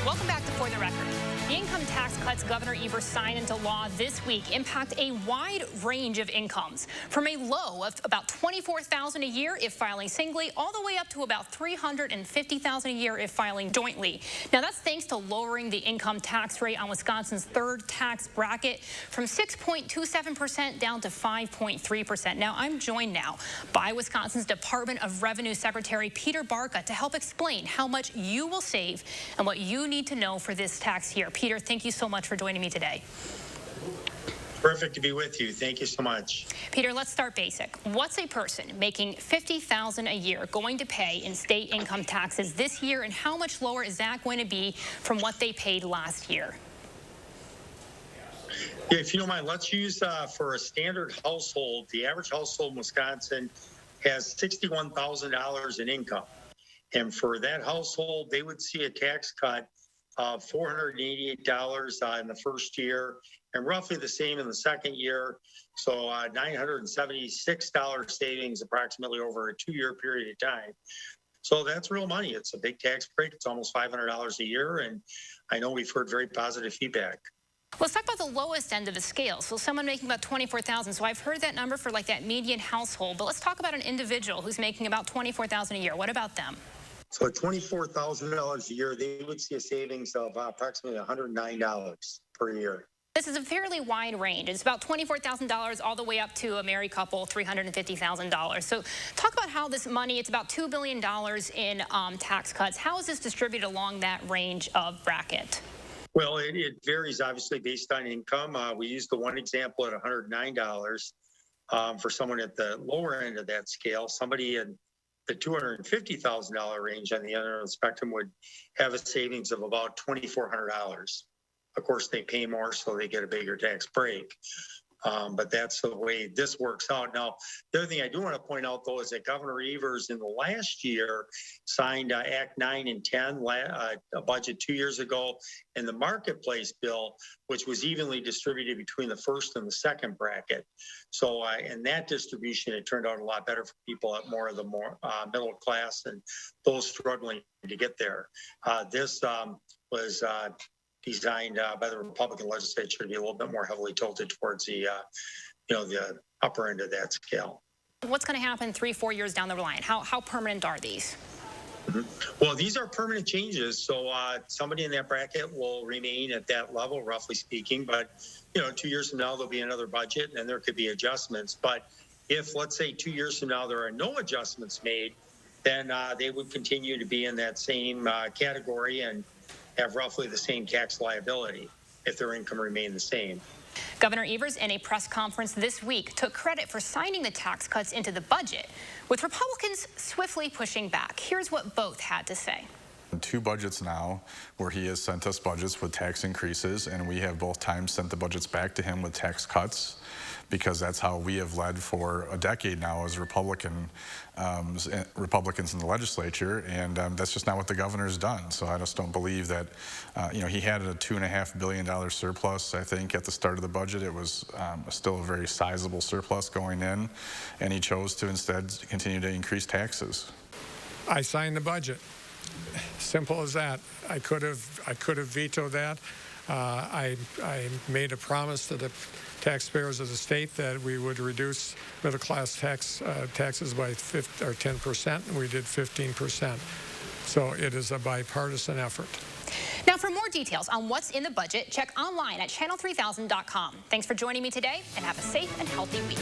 Welcome back to For the Record. The income tax cuts Governor Evers signed into law this week impact a wide range of incomes, from a low of about $24,000 a year if filing singly, all the way up to about $350,000 a year if filing jointly. Now, that's thanks to lowering the income tax rate on Wisconsin's third tax bracket from 6.27% down to 5.3%. Now, I'm joined now by Wisconsin's Department of Revenue Secretary Peter Barca to help explain how much you will save and what you need to know for this tax year. Peter, thank you so much for joining me today. Perfect to be with you. Thank you so much. Peter, let's start basic. What's a person making $50,000 a year going to pay in state income taxes this year, and how much lower is that going to be from what they paid last year? Yeah, if you don't mind, let's use for a standard household, the average household in Wisconsin has $61,000 in income. And for that household, they would see a tax cut of $488 in the first year, and roughly the same in the second year. So $976 savings approximately over a 2-year period of time. So that's real money. It's a big tax break. It's almost $500 a year, and I know we've heard very positive feedback. Let's talk about the lowest end of the scale. So someone making about $24,000. So I've heard that number for like that median household, but let's talk about an individual who's making about $24,000 a year. What about them? So at $24,000 a year, they would see a savings of approximately $109 per year. This is a fairly wide range. It's about $24,000 all the way up to a married couple, $350,000. So talk about how this money, it's about $2 billion in tax cuts. How is this distributed along that range of bracket? Well, it varies obviously based on income. We used the one example at $109 for someone at the lower end of that scale. Somebody in the $250,000 range on the other end of the spectrum would have a savings of about $2,400. Of course, they pay more, so they get a bigger tax break. But that's the way this works out. Now, the other thing I do want to point out, though, is that Governor Evers in the last year signed Act 9 and 10, a budget 2 years ago, and the marketplace bill, which was evenly distributed between the first and the second bracket. So in that distribution, it turned out a lot better for people at more of the middle class and those struggling to get there. This was designed by the Republican legislature to be a little bit more heavily tilted towards the, the upper end of that scale. What's going to happen 3-4 years down the line? How permanent are these? Well, these are permanent changes. So somebody in that bracket will remain at that level, roughly speaking. But, 2 years from now, there'll be another budget and there could be adjustments. But if, let's say, 2 years from now, there are no adjustments made, then they would continue to be in that same category and have roughly the same tax liability if their income remained the same. Governor Evers, in a press conference this week, took credit for signing the tax cuts into the budget, with Republicans swiftly pushing back. Here's what both had to say. 2 budgets now where he has sent us budgets with tax increases, and we have both times sent the budgets back to him with tax cuts, because that's how we have led for a decade now as Republicans in the legislature, and that's just not what the governor's done. So I just don't believe that, he had a $2.5 billion surplus, I think, at the start of the budget. It was still a very sizable surplus going in, and he chose to instead continue to increase taxes. I signed the budget. Simple as that. I could have vetoed that. I made a promise to the taxpayers of the state that we would reduce middle-class taxes by 10%, and we did 15%. So it is a bipartisan effort. Now, for more details on what's in the budget, check online at channel3000.com. Thanks for joining me today, and have a safe and healthy week.